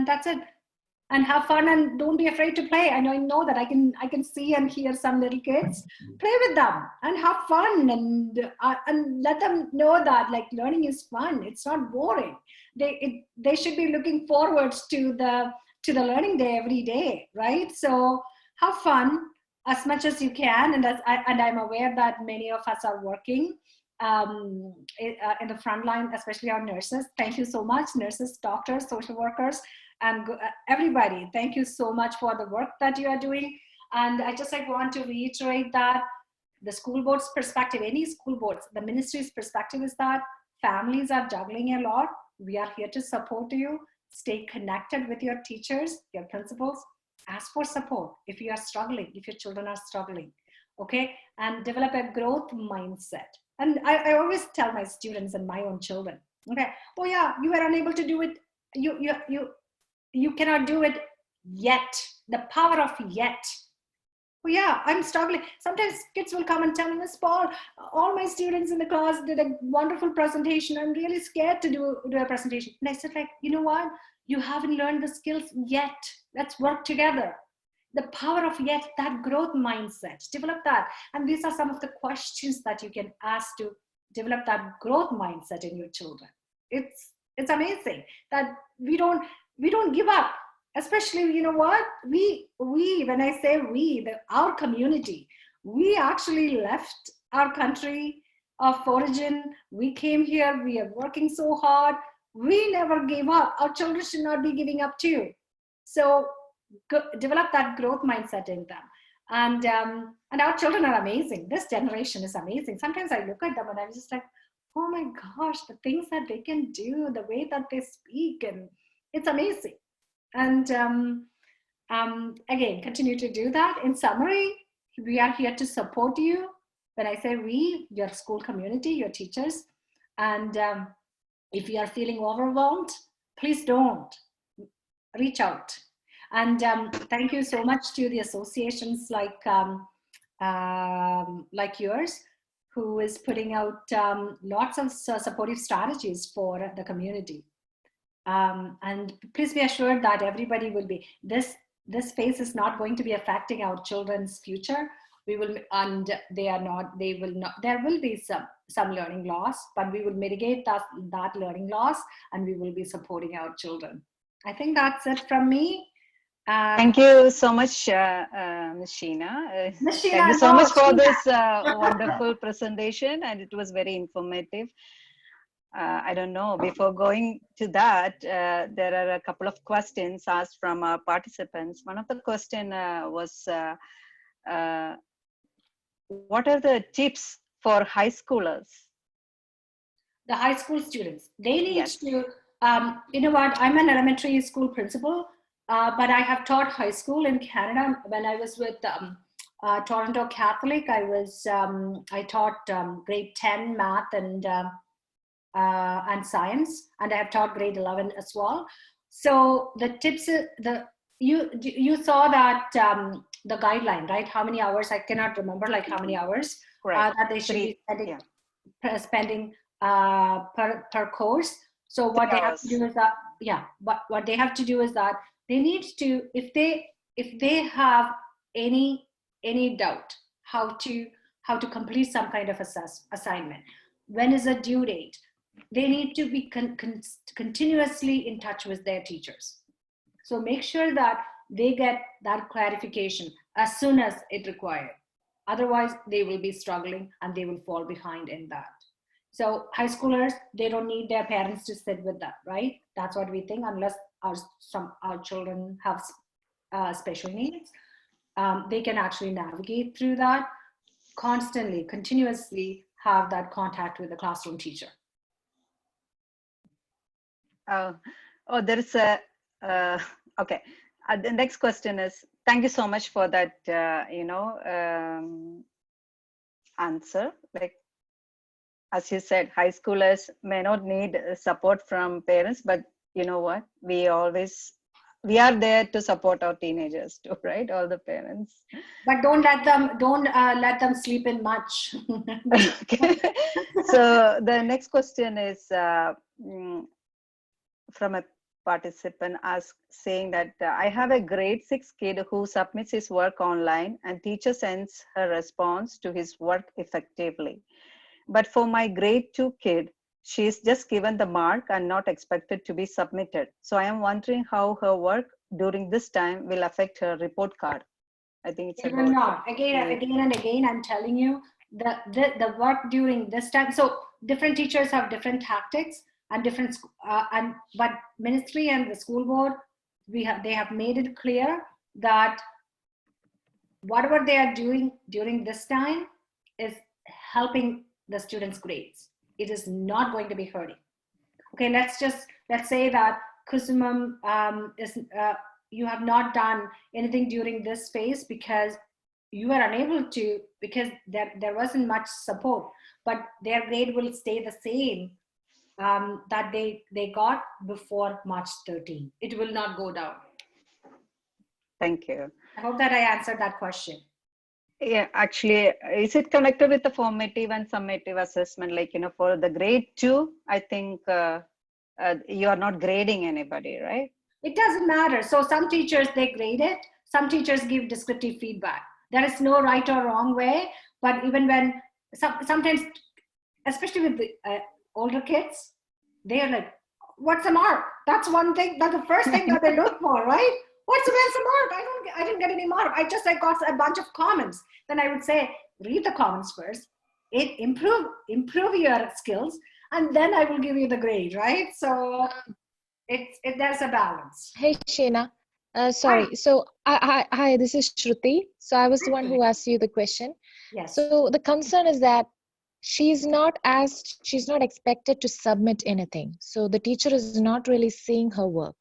S2: that's it. And have fun and don't be afraid to play. I know that I can see and hear some little kids. Play with them and have fun and let them know that like learning is fun. It's not boring. They should be looking forward to the learning day every day, right? So have fun as much as you can. And I'm aware that many of us are working in the front line, especially our nurses. Thank you so much, nurses, doctors, social workers, and everybody. Thank you so much for the work that you are doing. And I just want to reiterate that the school board's perspective, any school boards, the ministry's perspective is that families are juggling a lot. We are here to support you. Stay connected with your teachers, your principals. Ask for support if you are struggling, if your children are struggling, okay? And develop a growth mindset. And I always tell my students and my own children, okay, oh yeah, you are unable to do it. You cannot do it yet. The power of yet. Oh yeah, I'm struggling. Sometimes kids will come and tell me, Miss Paul, all my students in the class did a wonderful presentation. I'm really scared to do a presentation. And I said, like, you know what? You haven't learned the skills yet. Let's work together. The power of yet, that growth mindset, develop that. And these are some of the questions that you can ask to develop that growth mindset in your children. It's amazing that we don't give up. Especially, you know what, we when I say our community, we actually left our country of origin. We came here, we are working so hard. We never gave up. Our children should not be giving up too. So develop that growth mindset in them. And our children are amazing. This generation is amazing. Sometimes I look at them and I'm just like, oh my gosh, the things that they can do, the way that they speak, and it's amazing. And again, continue to do that. In summary, we are here to support you. When I say we, your school community, your teachers. And if you are feeling overwhelmed, please don't. Reach out. And thank you so much to the associations like yours, who is putting out lots of supportive strategies for the community. And please be assured that everybody will be, this phase is not going to be affecting our children's future. There will be some learning loss, but we will mitigate that learning loss, and we will be supporting our children. I think that's it from me.
S1: Thank you so much, Ms. Sheena. Thank you so much for this wonderful presentation, and it was very informative. I don't know, before going to that, there are a couple of questions asked from our participants. One of the question was, what are the tips for high schoolers?
S2: The high school students, they need to, you know what, I'm an elementary school principal, but I have taught high school in Canada. When I was with Toronto Catholic, I taught grade 10 math and science, and I have taught grade 11 as well. So the tips, you saw that the guideline, right? How many hours? I cannot remember, like how many hours that they should be spending per course. So what they have to do is that, what they have to do is that they need to, if they have any doubt how to complete some kind of assignment, when is the due date, they need to be continuously in touch with their teachers. So make sure that they get that clarification as soon as it required. Otherwise, they will be struggling and they will fall behind in that. So high schoolers, they don't need their parents to sit with them, right? That's what we think, unless our children have special needs. They can actually navigate through that, constantly, continuously have that contact with the classroom teacher.
S1: There is a, okay. The next question is, thank you so much for that, answer. Like, as you said, high schoolers may not need support from parents, but you know what? We are there to support our teenagers too, right? All the parents.
S2: But don't let them sleep in much.
S1: Okay. So the next question is from a participant saying that I have a grade 6 kid who submits his work online and teacher sends her response to his work effectively. But for my grade 2 kid, she is just given the mark and not expected to be submitted. So I am wondering how her work during this time will affect her report card. I think it's
S2: it will not. Again and again, I'm telling you, the work during this time. So different teachers have different tactics and different, but ministry and the school board, they have made it clear that whatever they are doing during this time is helping the students' grades. It is not going to be hurting. Okay, let's say that Kusumam you have not done anything during this phase because you are unable to, because there wasn't much support, but their grade will stay the same that they got before March 13. It will not go down.
S1: Thank you.
S2: I hope that I answered that question.
S1: Yeah, actually, is it connected with the formative and summative assessment? Like, for the grade 2, I think you are not grading anybody, right?
S2: It doesn't matter. So some teachers, they grade it. Some teachers give descriptive feedback. There is no right or wrong way. But even when, sometimes, especially with the older kids, they are like, what's the mark? That's one thing, that's the first thing that they look for, right? Where's the mark? I didn't get any mark. I got a bunch of comments. Then I would say, read the comments first. Improve your skills, and then I will give you the grade, right? So there's a balance.
S3: Hey, Sheena. Sorry.
S2: Hi.
S3: So, hi, this is Shruti. So I was the one who asked you the question.
S2: Yes.
S3: So the concern is that she's not expected to submit anything. So the teacher is not really seeing her work.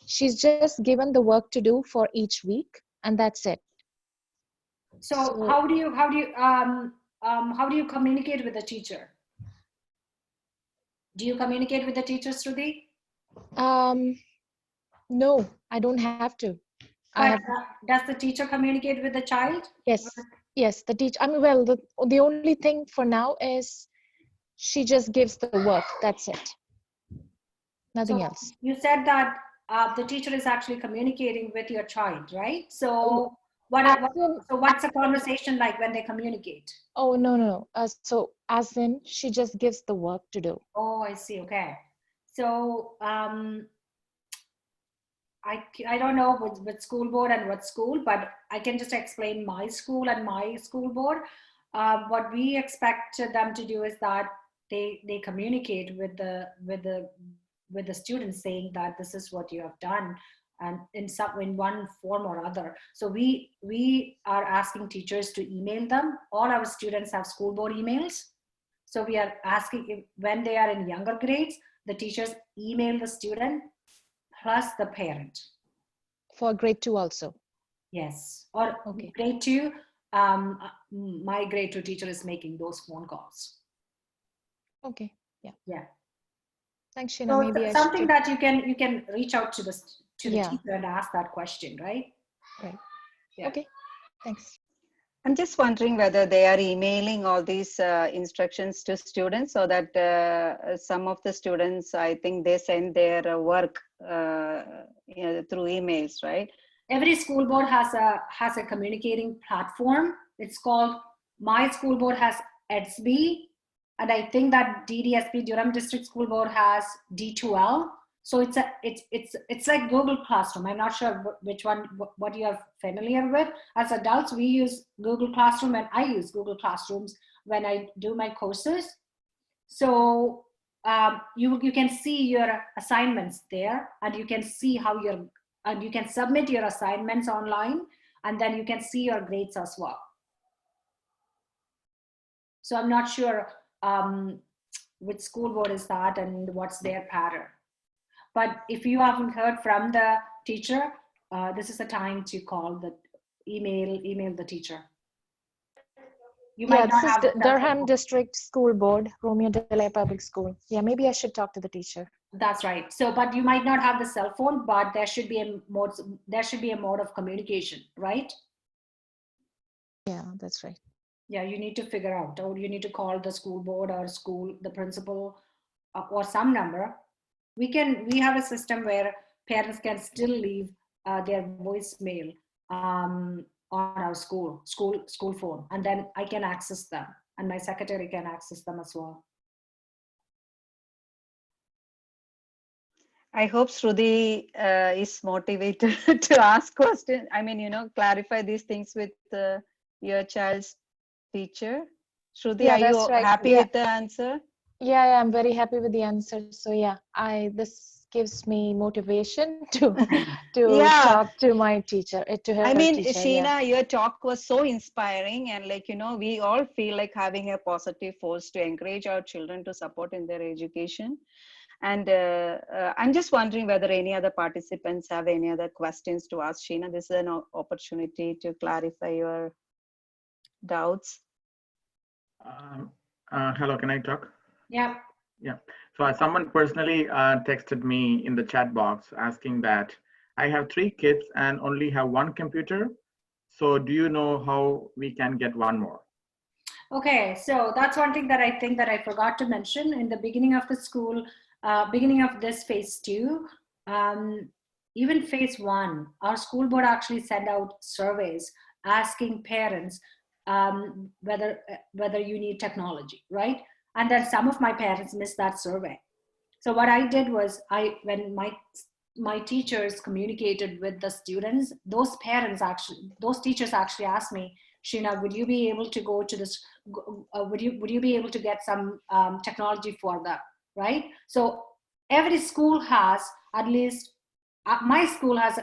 S3: She's just given the work to do for each week, and that's it.
S2: So how do you communicate with the teacher? Do you communicate with the teacher, Shruti?
S3: No, I don't have to.
S2: Does the teacher communicate with the child?
S3: Yes, the teacher. I mean, well, the only thing for now is she just gives the work. That's it. Nothing else.
S2: You said that the teacher is actually communicating with your child, right? So what's the conversation like when they communicate?
S3: Oh, no. So as in, she just gives the work to do.
S2: Oh, I see. Okay. So I don't know with school board and what school, but I can just explain my school and my school board. What we expect them to do is that they communicate with the students, saying that this is what you have done, and in one form or other. So we are asking teachers to email them. All our students have school board emails. So we are asking when they are in younger grades, the teachers email the student plus the parent.
S3: For grade 2 also?
S2: Yes. Or
S3: okay.
S2: Grade 2, my grade 2 teacher is making those phone calls.
S3: Okay.
S2: Yeah.
S3: Thanks, Sheena.
S2: So
S3: maybe
S2: something that you can reach out to the teacher and ask that question, right?
S3: Right.
S2: Yeah.
S3: Okay. Thanks.
S1: I'm just wondering whether they are emailing all these instructions to students, so that some of the students, I think they send their work through emails, right?
S2: Every school board has a communicating platform. It's called, my school board has EDSB, and I think that DDSB, Durham District School Board, has D2L. So it's like Google Classroom. I'm not sure which one, what you are familiar with. As adults, we use Google Classroom, and I use Google Classrooms when I do my courses. So you can see your assignments there, and you can see how and you can submit your assignments online, and then you can see your grades as well. So I'm not sure which school board is that and what's their pattern. But if you haven't heard from the teacher, this is the time to call the email the teacher. You might not have
S3: this is Durham District School Board, Romeo Delay Public School. Yeah, maybe I should talk to the teacher.
S2: That's right. So, but you might not have the cell phone, but there should be a mode of communication, right?
S3: Yeah, that's right.
S2: Yeah, you need to figure out, or you need to call the school board or the principal or some number. We have a system where parents can still leave their voicemail on our school phone, and then I can access them, and my secretary can access them as well.
S1: I hope Shruti is motivated to ask questions. I mean, clarify these things with your child's teacher. Shruti,
S3: Yeah,
S1: are you
S3: right.
S1: happy with the answer?
S3: Yeah, I'm very happy with the answer. So yeah, this gives me motivation to talk to my teacher, to her.
S1: I mean,
S3: teacher,
S1: Sheena, your talk was so inspiring, and we all feel like having a positive force to encourage our children to support in their education. And I'm just wondering whether any other participants have any other questions to ask Sheena. This is an opportunity to clarify your doubts.
S4: Hello, can I talk?
S2: Yeah.
S4: Yeah. So someone personally texted me in the chat box asking that I have 3 kids and only have 1 computer. So do you know how we can get 1 more?
S2: Okay, so that's one thing that I think that I forgot to mention in the beginning of the school, beginning of this phase 2, even phase 1, our school board actually sent out surveys asking parents whether you need technology, right? And then some of my parents missed that survey. So what I did was when my teachers communicated with the students, those teachers actually asked me, Sheena, would you be able to go to this? Would you be able to get some technology for them, right? So every school has at least. My school has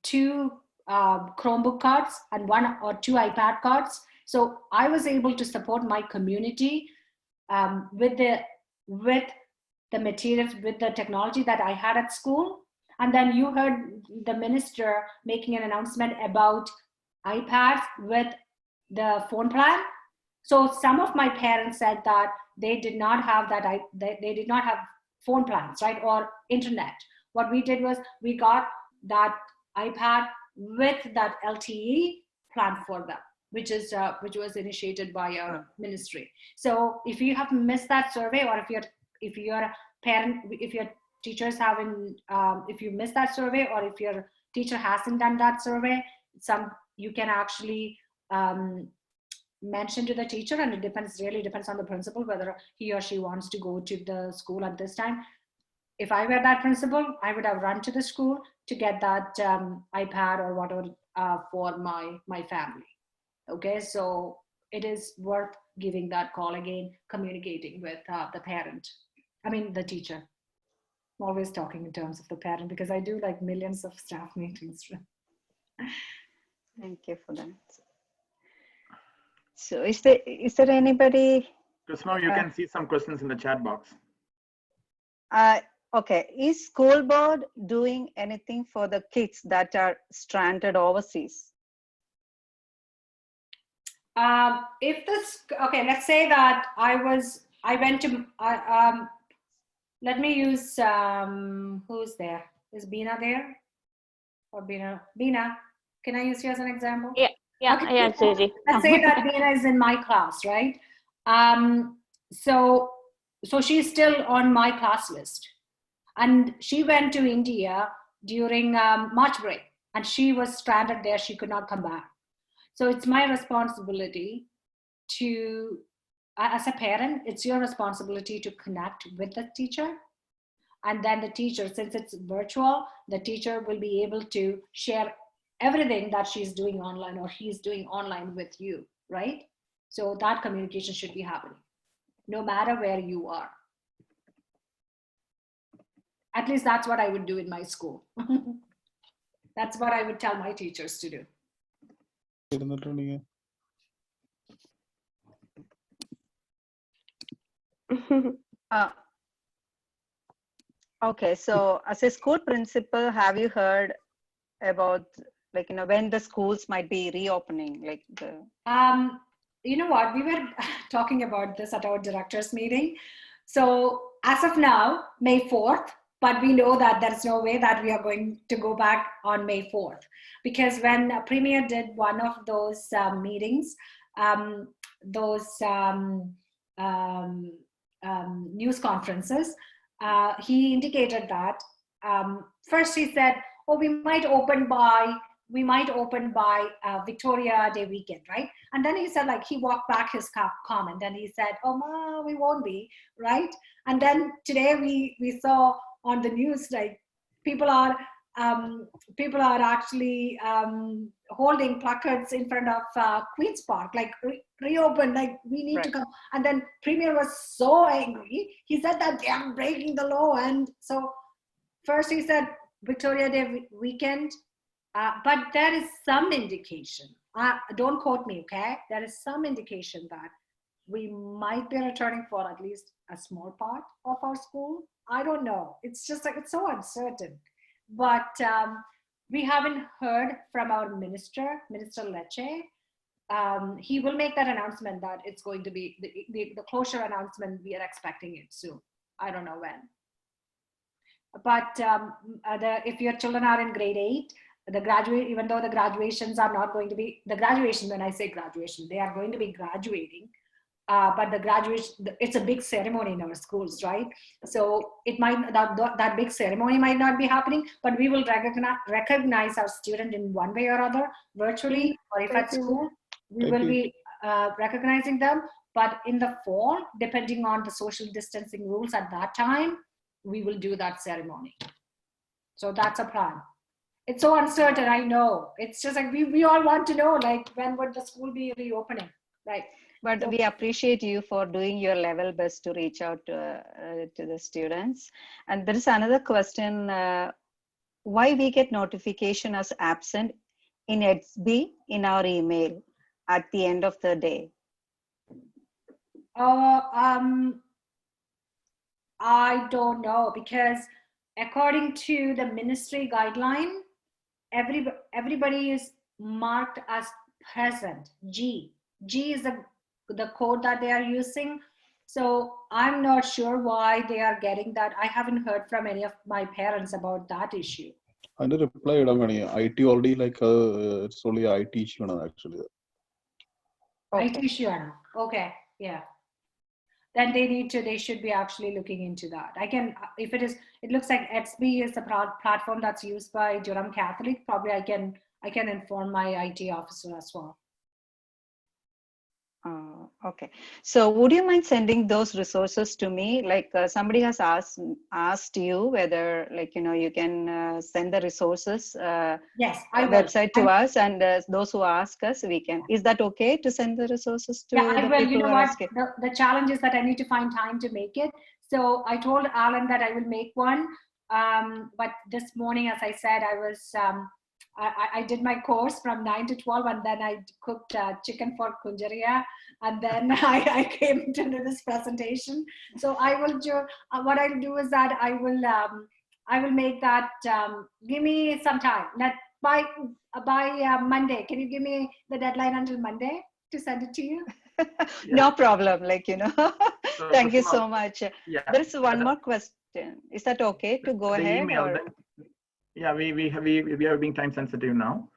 S2: 2 Chromebook cards and 1 or 2 iPad cards. So I was able to support my community with the materials, with the technology that I had at school. And then you heard the minister making an announcement about iPads with the phone plan. So some of my parents said that they did not have that, they did not have phone plans, right, or internet. What we did was we got that iPad with that LTE plan for them, which was initiated by our ministry. So if you have missed that survey, or if your teachers haven't, if you missed that survey, or if your teacher hasn't done that survey, you can actually mention to the teacher, and it really depends on the principal whether he or she wants to go to the school at this time. If I were that principal, I would have run to the school to get that iPad or whatever for my family. Okay, so it is worth giving that call again, communicating with the teacher. I'm always talking in terms of the parent because I do like millions of staff meetings.
S1: Thank you for that. So is there anybody?
S4: Just now you can see some questions in the chat box.
S1: Okay, is school board doing anything for the kids that are stranded overseas?
S2: Let's say that let me use, who's there? Is Bina there? Or Bina, can I use you as an example?
S5: Yeah,
S2: okay.
S5: yeah, Suji.
S2: Let's say that Bina is in my class, right? So she's still on my class list. And she went to India during March break, and she was stranded there. She could not come back. So it's my responsibility as a parent, it's your responsibility to connect with the teacher And then the teacher, since it's virtual, the teacher will be able to share everything that she's doing online or he's doing online with you, right? So that communication should be happening, no matter where you are. At least that's what I would do in my school. That's what I would tell my teachers to do.
S1: Okay, so as a school principal, have you heard about, like, when the schools might be reopening, like the...
S2: You know what, we were talking about this at our directors meeting. So as of now, May 4th, but we know that there's no way that we are going to go back on May 4th, because when Premier did one of those meetings, news conferences, he indicated that first he said, oh, we might open by Victoria Day weekend, right? And then he said, like, he walked back his comment and he said, oh, ma, we won't be, right? And then today we saw on the news, like, people are actually holding placards in front of Queen's Park, like, reopen, like, we need to come. And then Premier was so angry. He said that they are breaking the law. And so first he said Victoria Day weekend, but there is some indication, don't quote me, okay? There is some indication that we might be returning for at least a small part of our school. I don't know. It's just like, it's so uncertain. But we haven't heard from our Minister Lecce. He will make that announcement that it's going to be, the closure announcement, we are expecting it soon. I don't know when. But if your children are in grade 8, even though the graduations are not going to be, when I say graduation, they are going to be graduating. But the graduation, it's a big ceremony in our schools, right? So it might, that big ceremony might not be happening, but we will recognize our student in one way or other, virtually, or if at school, we will be recognizing them. But in the fall, depending on the social distancing rules at that time, we will do that ceremony. So that's a plan. It's so uncertain, I know. It's just like, we all want to know, like, when would the school be reopening, right?
S1: But so, we appreciate you for doing your level best to reach out to the students. And there is another question, why we get notification as absent in EDSB in our email at the end of the day?
S2: I don't know, because according to the ministry guideline, everybody is marked as present. G is the code that they are using. So I'm not sure why they are getting that. I haven't heard from any of my parents about that issue.
S6: I didn't reply IT already, like it's only IT issue actually.
S2: Okay. IT issue, okay, yeah. Then they should be actually looking into that. I can, if it looks like EDSB is the platform that's used by Durham Catholic, probably I can inform my IT officer as well.
S1: Okay, so would you mind sending those resources to me? Like somebody has asked you whether, like, you can send the resources
S2: yes, I
S1: website to us, and those who ask us, we can. Is that okay to send the resources to
S2: the people
S1: you know
S2: who are asking? The challenge is that I need to find time to make it. So I told Alan that I will make one, but this morning, as I said, I was I did my course from 9 to 12, and then I cooked chicken for Kunjaria, and then I came to do this presentation. So I will do, what I'll do is that I will make that, give me some time. By Monday, can you give me the deadline until Monday to send it to you?
S1: No problem, like,
S4: So,
S1: thank you so much.
S4: Yeah.
S1: There's one more question. Is that okay to go ahead?
S4: Email, yeah, we are being time sensitive now.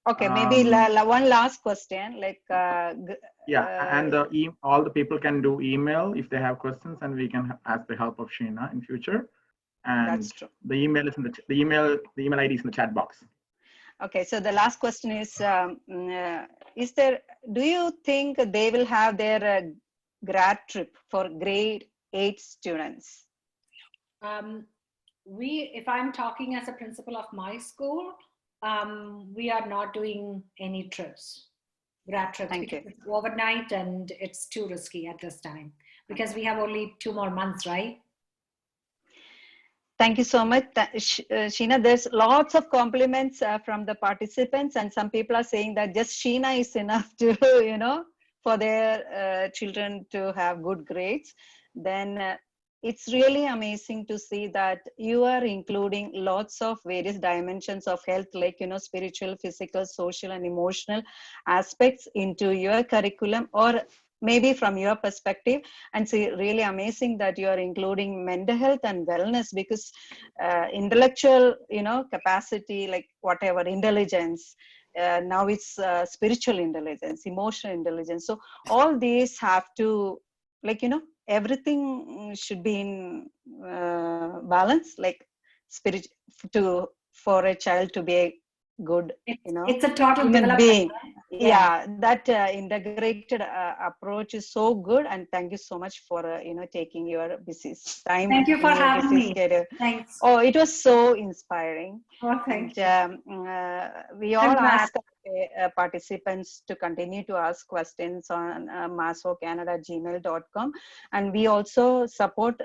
S1: Okay, maybe one last question, like
S4: and all the people can do email if they have questions, and we can ask the help of Sheena in future. And
S1: that's true.
S4: The email is in the email ID is in the chat box.
S1: Okay, so the last question is do you think they will have their grad trip for grade 8 students?
S2: if I'm talking as a principal of my school, we are not doing any trips, grad trips,
S1: Thank
S2: because
S1: you.
S2: it's overnight and it's too risky at this time, because we have only 2 more months, right?
S1: Thank you so much, Sheena. There's lots of compliments from the participants, and some people are saying that just Sheena is enough to, for their children to have good grades. Then it's really amazing to see that you are including lots of various dimensions of health, like, spiritual, physical, social, and emotional aspects into your curriculum, or maybe from your perspective. And see, really amazing that you are including mental health and wellness, because intellectual, capacity, like whatever, intelligence, now it's spiritual intelligence, emotional intelligence. So all these have to, like, everything should be in balance, like spirit, for a child to be a good,
S2: It's a total
S1: human
S2: development.
S1: being.
S2: Yeah.
S1: That integrated approach is so good, and thank you so much for taking your busy time.
S2: Thank you for
S1: in your
S2: having
S1: busy
S2: me.
S1: schedule.
S2: Thanks.
S1: Oh, it was so inspiring.
S2: Oh, thank
S1: And
S2: you.
S1: we
S2: I'm
S1: all
S2: glad.
S1: ask participants to continue to ask questions on masvocanada@gmail.com, and we also support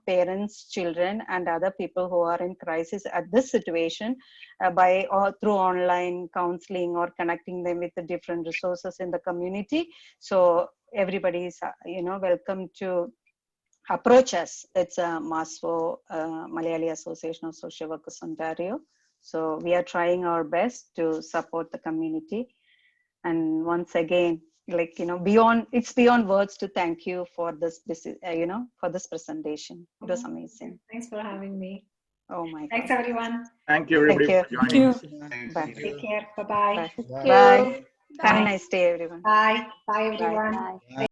S1: parents, children, and other people who are in crisis at this situation by or through online counseling or connecting them with the different resources in the community. So everybody is welcome to approach us. It's a MASFO, Malayali Association of Social Workers Ontario. So we are trying our best to support the community. And once again, like, it's beyond words to thank you for this, for this presentation. It was amazing.
S2: Thanks for having me.
S1: Oh my God.
S2: Thanks, everyone.
S4: Thank you, everybody,
S1: Thank
S4: for joining.
S1: Bye.
S2: Take care. Bye-bye.
S1: Bye. Bye. Have a nice day, everyone.
S2: Bye. Bye, everyone.
S5: Bye.